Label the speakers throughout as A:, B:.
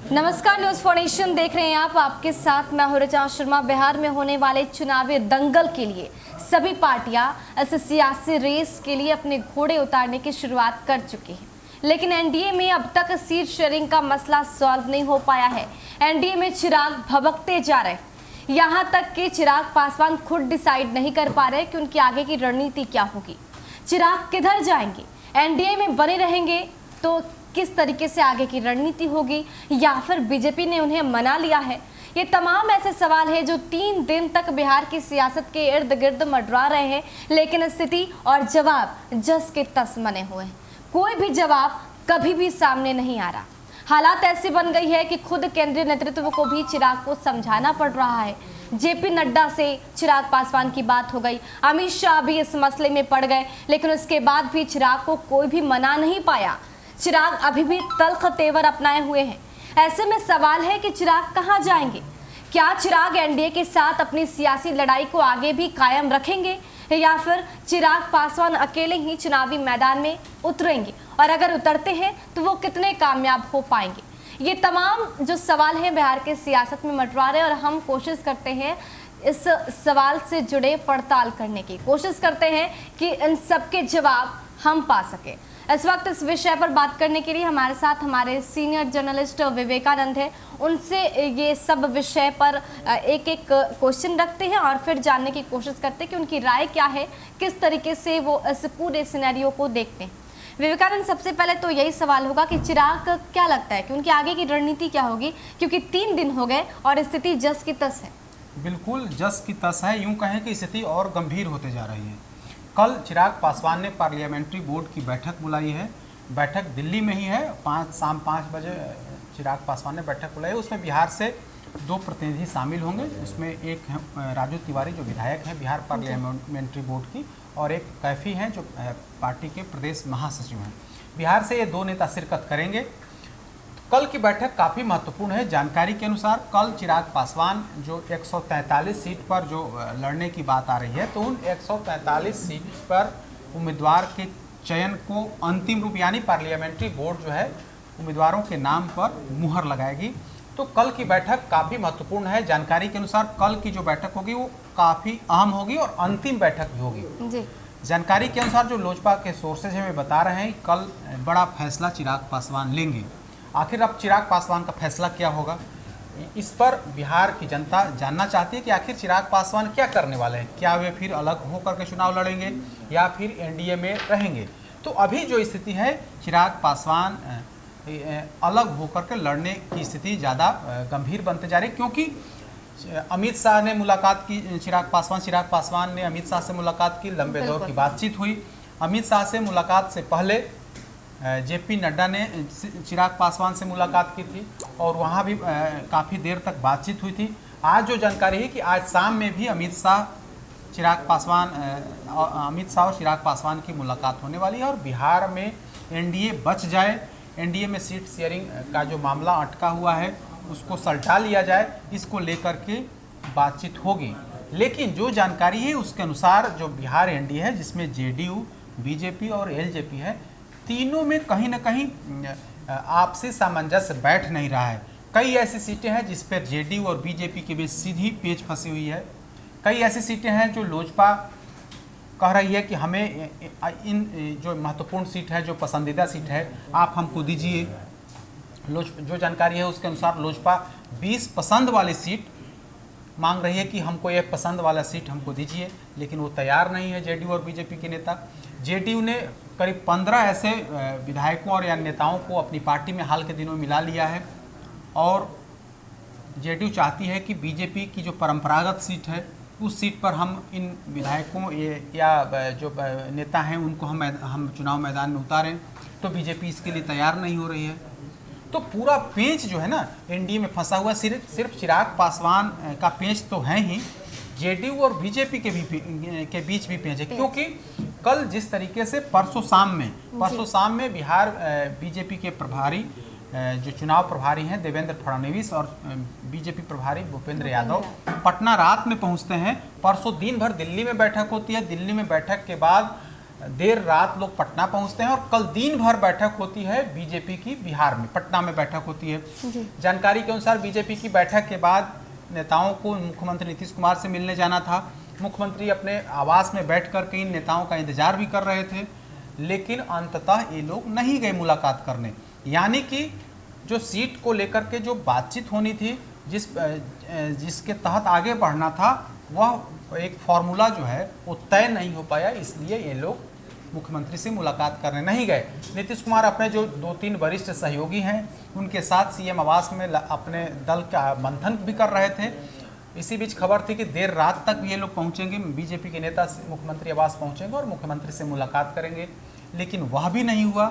A: नमस्कार, news foundation देख रहे हैं आप। आपके साथ मैं हूं ऋचा शर्मा। बिहार में होने वाले चुनावी दंगल के लिए सभी पार्टियां इस सियासी रेस के लिए अपने घोड़े उतारने की शुरुआत कर चुकी हैं, लेकिन एनडीए में अब तक सीट शेयरिंग का मसला सॉल्व नहीं हो पाया है। एनडीए में चिराग भभकते जा रहे हैं, यहाँ तक कि चिराग पासवान खुद डिसाइड नहीं कर पा रहे कि उनकी आगे की रणनीति क्या होगी। चिराग किधर जाएंगे? एनडीए में बने रहेंगे तो किस तरीके से आगे की रणनीति होगी, या फिर बीजेपी ने उन्हें मना लिया है? ये तमाम ऐसे सवाल हैं जो 3 दिन तक बिहार की सियासत के इर्द गिर्द मंडरा रहे हैं, लेकिन स्थिति और जवाब जस के तस बने हुए हैं। कोई भी जवाब कभी भी सामने नहीं आ रहा। हालात ऐसी बन गई है कि खुद केंद्रीय नेतृत्व को भी चिराग को समझाना पड़ रहा है। जेपी नड्डा से चिराग पासवान की बात हो गई, अमित शाह भी इस मसले में पड़ गए, लेकिन उसके बाद भी चिराग को कोई भी मना नहीं पाया। चिराग अभी भी तल्ख तेवर अपनाए हुए हैं। ऐसे में सवाल है कि चिराग कहां जाएंगे? क्या चिराग एनडीए के साथ अपनी सियासी लड़ाई को आगे भी कायम रखेंगे, या फिर चिराग पासवान अकेले ही चुनावी मैदान में उतरेंगे, और अगर उतरते हैं तो वो कितने कामयाब हो पाएंगे? ये तमाम जो सवाल हैं बिहार के सियासत में मंडरा रहे हैं, और हम कोशिश करते हैं इस सवाल से जुड़े पड़ताल करने की कोशिश करते हैं कि इन सबके जवाब हम पा सकें। इस वक्त इस विषय पर बात करने के लिए हमारे साथ हमारे सीनियर जर्नलिस्ट विवेकानंद हैं। उनसे ये सब विषय पर एक एक क्वेश्चन रखते हैं और फिर जानने की कोशिश करते हैं कि उनकी राय क्या है, किस तरीके से वो इस पूरे सिनेरियो को देखते हैं। विवेकानंद, सबसे पहले तो यही सवाल होगा कि चिराग क्या लगता है कि उनकी आगे की रणनीति क्या होगी, क्योंकि 3 दिन हो गए और स्थिति जस की तस है।
B: बिल्कुल जस की तस है, यूं कहें कि स्थिति और गंभीर होते जा रही है। कल चिराग पासवान ने पार्लियामेंट्री बोर्ड की बैठक बुलाई है। बैठक दिल्ली में ही है। शाम 5 बजे चिराग पासवान ने बैठक बुलाई है। उसमें बिहार से 2 प्रतिनिधि शामिल होंगे। उसमें एक है राजू तिवारी, जो विधायक हैं बिहार पार्लियामेंट्री बोर्ड की, और एक कैफी हैं जो पार्टी के प्रदेश महासचिव हैं। बिहार से ये 2 नेता शिरकत करेंगे। कल की बैठक काफ़ी महत्वपूर्ण है। जानकारी के अनुसार कल चिराग पासवान जो 143 सीट पर जो लड़ने की बात आ रही है, तो उन 143 सीट पर उम्मीदवार के चयन को अंतिम रूप, यानी पार्लियामेंट्री बोर्ड जो है उम्मीदवारों के नाम पर मुहर लगाएगी। तो कल की बैठक काफ़ी महत्वपूर्ण है। जानकारी के अनुसार कल की जो बैठक होगी वो काफ़ी अहम होगी और अंतिम बैठक भी होगी जी। जानकारी के अनुसार जो लोजपा के सोर्सेज हमें बता रहे हैं, कल बड़ा फैसला चिराग पासवान लेंगे। आखिर अब चिराग पासवान का फैसला क्या होगा, इस पर बिहार की जनता जानना चाहती है कि आखिर चिराग पासवान क्या करने वाले हैं। क्या वे फिर अलग होकर के चुनाव लड़ेंगे या फिर एनडीए में रहेंगे? तो अभी जो स्थिति है, चिराग पासवान अलग होकर के लड़ने की स्थिति ज़्यादा गंभीर बनते जा रही है, क्योंकि अमित शाह ने मुलाकात की। चिराग पासवान ने अमित शाह से मुलाकात की। लंबे दौर की बातचीत हुई। अमित शाह से मुलाकात से पहले जेपी नड्डा ने चिराग पासवान से मुलाकात की थी और वहाँ भी काफ़ी देर तक बातचीत हुई थी। आज जो जानकारी है कि आज शाम में भी अमित शाह और चिराग पासवान की मुलाकात होने वाली है, और बिहार में एनडीए बच जाए, एनडीए में सीट शेयरिंग का जो मामला अटका हुआ है उसको सलटा लिया जाए, इसको लेकर के बातचीत होगी। लेकिन जो जानकारी है उसके अनुसार जो बिहार एनडीए है, जिसमें जेडीयू, बीजेपी और एलजेपी है, तीनों में कहीं ना कहीं आपसी सामंजस्य बैठ नहीं रहा है। कई ऐसी सीटें हैं जिस पर जेडीयू और बीजेपी के बीच सीधी पेच फंसी हुई है। कई ऐसी सीटें हैं जो लोजपा कह रही है कि हमें इन जो महत्वपूर्ण सीट है, जो पसंदीदा सीट है, आप हमको दीजिए। जो जानकारी है उसके अनुसार लोजपा 20 पसंद वाली सीट मांग रही है कि हमको ये पसंद वाला सीट हमको दीजिए, लेकिन वो तैयार नहीं है जेडीयू और बीजेपी के नेता। जेडीयू ने करीब 15 ऐसे विधायकों और या नेताओं को अपनी पार्टी में हाल के दिनों में मिला लिया है, और जेडीयू चाहती है कि बीजेपी की जो परंपरागत सीट है उस सीट पर हम इन विधायकों या जो नेता हैं उनको हम चुनाव मैदान में उतारें। तो बीजेपी इसके लिए तैयार नहीं हो रही है। तो पूरा पेंच जो है ना एनडीए में फंसा हुआ, सिर्फ चिराग पासवान का पेंच तो है ही, जेडीयू और बीजेपी के बीच भी पेंच है। क्योंकि कल जिस तरीके से परसों शाम में बिहार बीजेपी के प्रभारी जो चुनाव प्रभारी हैं देवेंद्र फडणवीस और बीजेपी प्रभारी भूपेंद्र यादव पटना रात में पहुंचते हैं। परसों दिन भर दिल्ली में बैठक होती है। दिल्ली में बैठक के बाद देर रात लोग पटना पहुंचते हैं और कल दिन भर बैठक होती है बीजेपी की बिहार में, पटना में बैठक होती है। जानकारी के अनुसार बीजेपी की बैठक के बाद नेताओं को मुख्यमंत्री नीतीश कुमार से मिलने जाना था। मुख्यमंत्री अपने आवास में बैठ कर के इन नेताओं का इंतजार भी कर रहे थे, लेकिन अंततः ये लोग नहीं गए मुलाकात करने। यानी कि जो सीट को लेकर के जो बातचीत होनी थी, जिसके तहत आगे बढ़ना था, वह एक फॉर्मूला जो है वो तय नहीं हो पाया, इसलिए ये लोग मुख्यमंत्री से मुलाकात करने नहीं गए। नीतीश कुमार अपने जो 2-3 वरिष्ठ सहयोगी हैं उनके साथ सीएम आवास में अपने दल का मंथन भी कर रहे थे। इसी बीच खबर थी कि देर रात तक ये लोग पहुंचेंगे, बीजेपी के नेता मुख्यमंत्री आवास पहुंचेंगे और मुख्यमंत्री से मुलाकात करेंगे, लेकिन वह भी नहीं हुआ।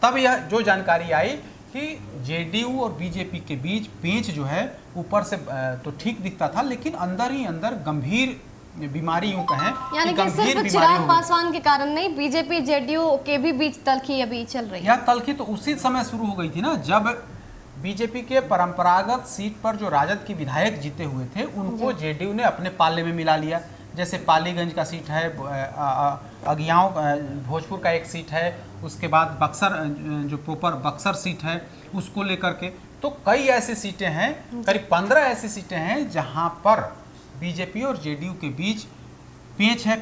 B: तब यह जो जानकारी आई कि जेडीयू और बीजेपी के बीच पेंच जो है ऊपर से तो ठीक दिखता था, लेकिन अंदर ही अंदर गंभीर बीमारी यूं कहें,
A: यानी कि सिर्फ चिराग पासवान के कारण नहीं, बीजेपी जेडीयू के भी बीच तल्खी अभी चल रही है।
B: यह तल्खी तो उसी समय शुरू हो गई थी ना, जब बीजेपी के परंपरागत सीट पर जो राजद के विधायक जीते हुए थे उनको जेडीयू ने अपने पाले में मिला लिया। जैसे पालीगंज का सीट है, अगियाओं भोजपुर का एक सीट है, उसके बाद बक्सर जो प्रॉपर बक्सर सीट है उसको लेकर के, तो कई ऐसी सीटें हैं, करीब 15 ऐसी सीटें हैं जहां पर बीजेपी और जेडीयू के बीच पेंच है।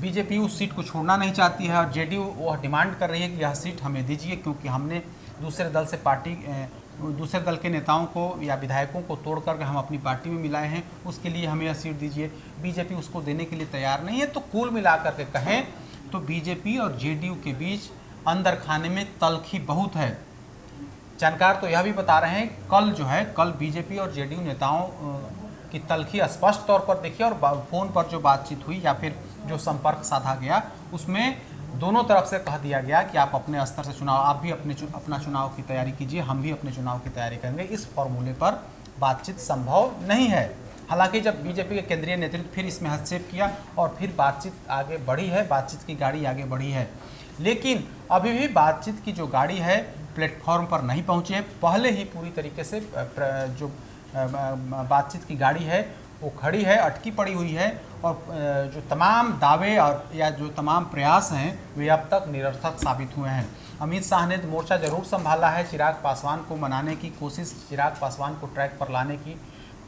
B: बीजेपी उस सीट को छोड़ना नहीं चाहती है और जेडीयू वह डिमांड कर रही है कि यह सीट हमें दीजिए, क्योंकि हमने दूसरे दल के नेताओं को या विधायकों को तोड़ करके हम अपनी पार्टी में मिलाए हैं, उसके लिए हमें यह सीट दीजिए। बीजेपी उसको देने के लिए तैयार नहीं है। तो कुल मिलाकर के कहें तो बीजेपी और जेडीयू के बीच अंदर खाने में तल्खी बहुत है। जानकार तो यह भी बता रहे हैं कल बीजेपी और जेडीयू नेताओं की तल्खी स्पष्ट तौर पर देखिए, और फोन पर जो बातचीत हुई या फिर जो संपर्क साधा गया उसमें दोनों तरफ से कह दिया गया कि आप अपने स्तर से आप भी अपना चुनाव की तैयारी कीजिए, हम भी अपने चुनाव की तैयारी करेंगे। इस फॉर्मूले पर बातचीत संभव नहीं है। हालांकि जब बीजेपी के केंद्रीय नेतृत्व फिर इसमें हस्तक्षेप किया और फिर बातचीत आगे बढ़ी है, बातचीत की गाड़ी आगे बढ़ी है, लेकिन अभी भी बातचीत की जो गाड़ी है प्लेटफॉर्म पर नहीं पहुँची है। पहले ही पूरी तरीके से जो बातचीत की गाड़ी है वो खड़ी है, अटकी पड़ी हुई है, और जो तमाम दावे और या जो तमाम प्रयास हैं वे अब तक निरर्थक साबित हुए हैं। अमित शाह ने मोर्चा जरूर संभाला है, चिराग पासवान को मनाने की कोशिश, चिराग पासवान को ट्रैक पर लाने की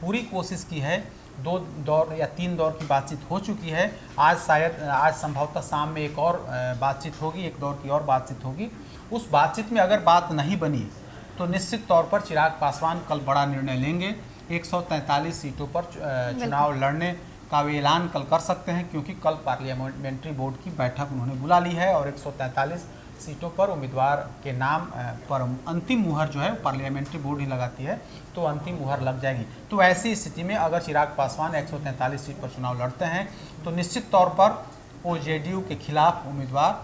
B: पूरी कोशिश की है। 2 दौर या 3 दौर की बातचीत हो चुकी है। आज संभवतः शाम में एक और बातचीत होगी, एक दौर की और बातचीत होगी। उस बातचीत में अगर बात नहीं बनी तो निश्चित तौर पर चिराग पासवान कल बड़ा निर्णय लेंगे। 143 सीटों पर चुनाव लड़ने का वे ऐलान कल कर सकते हैं, क्योंकि कल पार्लियामेंट्री बोर्ड की बैठक उन्होंने बुला ली है और 143 सीटों पर उम्मीदवार के नाम पर अंतिम मुहर जो है पार्लियामेंट्री बोर्ड ही लगाती है, तो अंतिम मुहर लग जाएगी। तो ऐसी स्थिति में अगर चिराग पासवान 143 सीट पर चुनाव लड़ते हैं तो निश्चित तौर पर वो जेडीयू के खिलाफ उम्मीदवार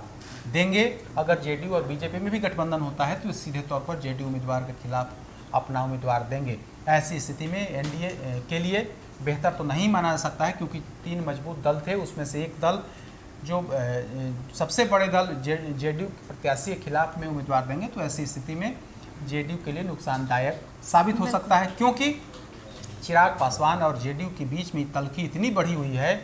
B: देंगे। अगर जेडीयू और बीजेपी में भी गठबंधन होता है तो सीधे तौर पर जेडीयू उम्मीदवार के खिलाफ अपना उम्मीदवार देंगे। ऐसी स्थिति में एनडीए के लिए बेहतर तो नहीं माना जा सकता है, क्योंकि 3 मजबूत दल थे, उसमें से एक दल जो सबसे बड़े दल जेडीयू के प्रत्याशी के खिलाफ में उम्मीदवार देंगे, तो ऐसी स्थिति में जेडीयू के लिए नुकसानदायक साबित हो सकता है, क्योंकि चिराग पासवान और जेडीयू के बीच में तल्खी इतनी बढ़ी हुई है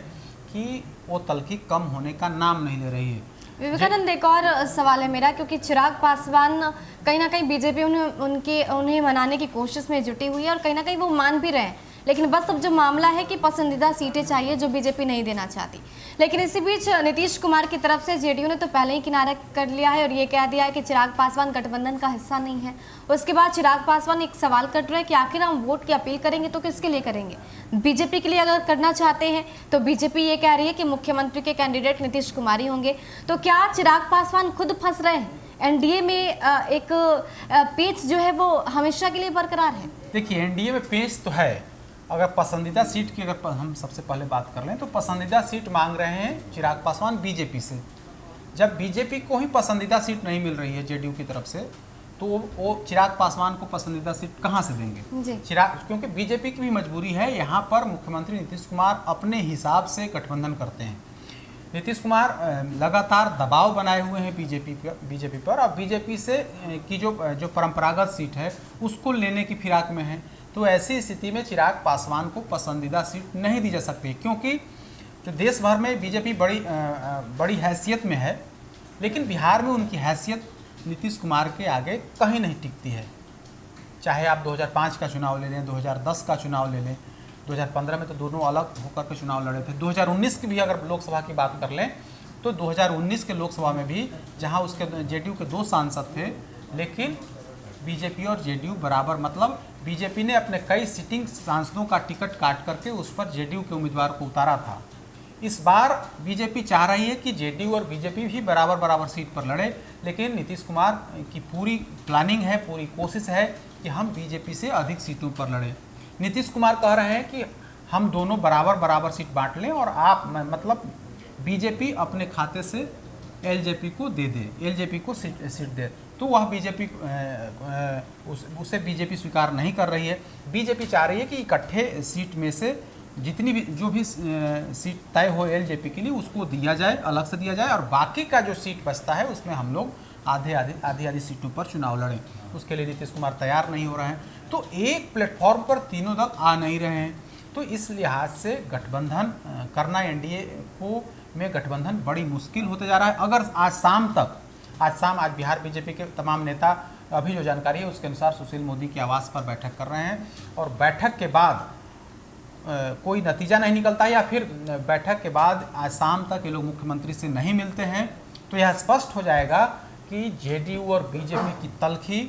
B: कि वो तल्खी कम होने का नाम नहीं ले रही है।
A: विवेकानंद, एक और सवाल है मेरा, क्योंकि चिराग पासवान कहीं ना कहीं बीजेपी उन्हें मनाने की कोशिश में जुटी हुई है और कहीं ना कहीं वो मान भी रहे हैं, लेकिन बस अब जो मामला है कि पसंदीदा सीटें चाहिए जो बीजेपी नहीं देना चाहती। लेकिन इसी बीच नीतीश कुमार की तरफ से जेडीयू ने तो पहले ही किनारा कर लिया है और ये कह दिया है कि चिराग पासवान गठबंधन का हिस्सा नहीं है। उसके बाद चिराग पासवान एक सवाल कर रहे हैं कि आखिर हम वोट की अपील करेंगे तो किसके लिए करेंगे? बीजेपी के लिए अगर करना चाहते हैं तो बीजेपी ये कह रही है कि मुख्यमंत्री के कैंडिडेट नीतीश कुमार ही होंगे। तो क्या चिराग पासवान खुद फंस रहे हैं? एनडीए में एक पेच जो है वो हमेशा के लिए बरकरार है।
B: देखिए, एनडीए में पेच तो है। अगर पसंदीदा सीट की अगर हम सबसे पहले बात कर लें तो पसंदीदा सीट मांग रहे हैं चिराग पासवान बीजेपी से। जब बीजेपी को ही पसंदीदा सीट नहीं मिल रही है जेडीयू की तरफ से, तो वो चिराग पासवान को पसंदीदा सीट कहाँ से देंगे? क्योंकि बीजेपी की भी मजबूरी है। यहाँ पर मुख्यमंत्री नीतीश कुमार अपने हिसाब से गठबंधन करते हैं। नीतीश कुमार लगातार दबाव बनाए हुए हैं बीजेपी पर, और बीजेपी से की जो परंपरागत सीट है उसको लेने की फिराक में है। तो ऐसी स्थिति में चिराग पासवान को पसंदीदा सीट नहीं दी जा सकती, क्योंकि जो देश भर में बीजेपी बड़ी हैसियत में है, लेकिन बिहार में उनकी हैसियत नीतीश कुमार के आगे कहीं नहीं टिकती है। चाहे आप 2005 का चुनाव ले लें, 2010 का चुनाव ले लें, 2015 में तो दोनों अलग होकर के चुनाव लड़े थे। 2019 की भी अगर लोकसभा की बात कर लें तो 2019 के लोकसभा में भी जहां उसके जेडीयू के 2 सांसद थे, लेकिन बीजेपी और जेडीयू बराबर, मतलब बीजेपी ने अपने कई सिटिंग सांसदों का टिकट काट करके उस पर जेडीयू के उम्मीदवार को उतारा था। इस बार बीजेपी चाह रही है कि जेडीयू और बीजेपी भी बराबर बराबर सीट पर लड़े, लेकिन नीतीश कुमार की पूरी प्लानिंग है, पूरी कोशिश है कि हम बीजेपी से अधिक सीटों पर लड़ें। नीतीश कुमार कह रहे हैं कि हम दोनों बराबर बराबर सीट बांट लें और आप मतलब बीजेपी अपने खाते से एलजेपी को दे दे, एलजेपी को सीट दे, तो वह बीजेपी उसे बीजेपी स्वीकार नहीं कर रही है। बीजेपी चाह रही है कि इकट्ठे सीट में से जितनी भी जो भी सीट तय हो एलजेपी के लिए उसको दिया जाए, अलग से दिया जाए, और बाकी का जो सीट बचता है उसमें हम लोग आधी सीटों पर चुनाव लड़ें। उसके लिए नीतीश कुमार तैयार नहीं हो रहे हैं, तो एक प्लेटफॉर्म पर तीनों दल आ नहीं रहे हैं। तो इस लिहाज से गठबंधन करना एनडीए को में गठबंधन बड़ी मुश्किल होते जा रहा है। अगर आज बिहार बीजेपी के तमाम नेता, अभी जो जानकारी है उसके अनुसार सुशील मोदी के आवास पर बैठक कर रहे हैं, और बैठक के बाद कोई नतीजा नहीं निकलता है, या फिर बैठक के बाद आज शाम तक ये लोग मुख्यमंत्री से नहीं मिलते हैं, तो यह स्पष्ट हो जाएगा कि जेडीयू और बीजेपी की तल्खी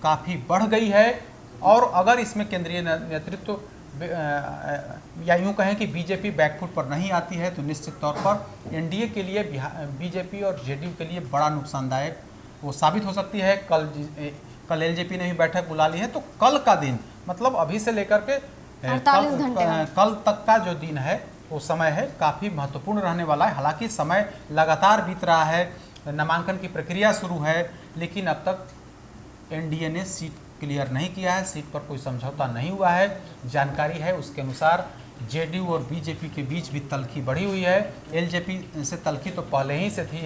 B: काफ़ी बढ़ गई है। और अगर इसमें केंद्रीय नेतृत्व या यूँ कहें कि बीजेपी बैकफुट पर नहीं आती है, तो निश्चित तौर पर एनडीए के लिए बीजेपी और जेडीयू के लिए बड़ा नुकसानदायक वो साबित हो सकती है। कल एलजेपी ने भी बैठक बुला ली है, तो कल का दिन, मतलब अभी से लेकर के
A: 48 घंटे
B: कल तक का जो दिन है वो समय है काफ़ी महत्वपूर्ण रहने वाला है। हालांकि समय लगातार बीत रहा है, नामांकन की प्रक्रिया शुरू है, लेकिन अब तक एनडीए ने सीट क्लियर नहीं किया है, सीट पर कोई समझौता नहीं हुआ है। जानकारी है उसके अनुसार जेडीयू और बीजेपी के बीच भी तल्खी बढ़ी हुई है। एलजेपी से तल्खी तो पहले ही से थी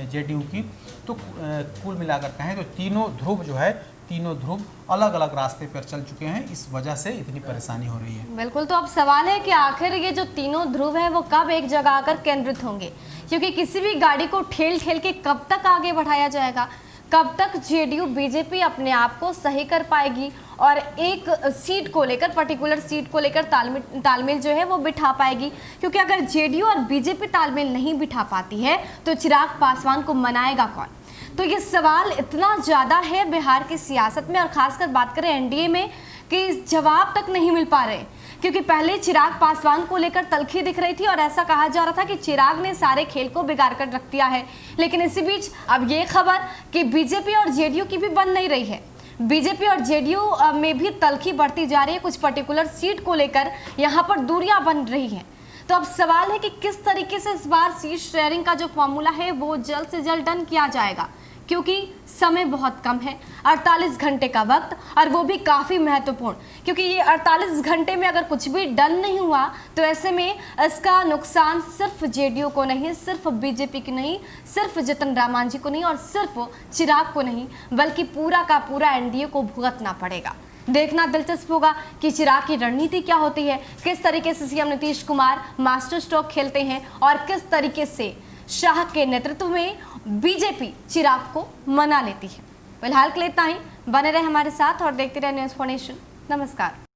B: जेडीयू की। तो कुल मिलाकर कहें तो तीनों ध्रुव अलग अलग रास्ते पर चल चुके हैं, इस वजह से इतनी परेशानी हो रही है।
A: बिल्कुल, तो अब सवाल है कि आखिर ये जो तीनों ध्रुव हैं वो कब एक जगह आकर केंद्रित होंगे, क्योंकि किसी भी गाड़ी को ठेल के कब तक आगे बढ़ाया जाएगा, कब तक जेडीयू बीजेपी अपने आप को सही कर पाएगी और एक सीट को लेकर, पर्टिकुलर सीट को लेकर तालमेल जो है वो बिठा पाएगी। क्योंकि अगर जेडीयू और बीजेपी तालमेल नहीं बिठा पाती है तो चिराग पासवान को मनाएगा कौन? तो ये सवाल इतना ज़्यादा है बिहार की सियासत में, और खासकर बात करें एनडीए में, कि जवाब तक नहीं मिल पा रहे। क्योंकि पहले चिराग पासवान को लेकर तल्खी दिख रही थी और ऐसा कहा जा रहा था कि चिराग ने सारे खेल को बिगाड़ कर रख दिया है, लेकिन इसी बीच अब ये खबर कि बीजेपी और जेडीयू की भी बन नहीं रही है। बीजेपी और जेडीयू में भी तल्खी बढ़ती जा रही है, कुछ पर्टिकुलर सीट को लेकर यहाँ पर दूरियां बन रही हैं। तो अब सवाल है कि किस तरीके से इस बार सीट शेयरिंग का जो फॉर्मूला है वो जल्द से जल्द डन किया जाएगा, क्योंकि समय बहुत कम है, 48 घंटे का वक्त, और वो भी काफ़ी महत्वपूर्ण। क्योंकि ये 48 घंटे में अगर कुछ भी डन नहीं हुआ तो ऐसे में इसका नुकसान सिर्फ जेडीयू को नहीं, सिर्फ बीजेपी की नहीं, सिर्फ जितन राम मांझी को नहीं और सिर्फ चिराग को नहीं, बल्कि पूरा का पूरा एनडीए को भुगतना पड़ेगा। देखना दिलचस्प होगा कि चिराग की रणनीति क्या होती है, किस तरीके से CM Nitish Kumar master stroke खेलते हैं और किस तरीके से शाह के नेतृत्व में बीजेपी चिराग को मना लेती है। फिलहाल के लिए इतना ही। बने रहे हमारे साथ और देखते रहे न्यूज़ फॉर नेशन। नमस्कार।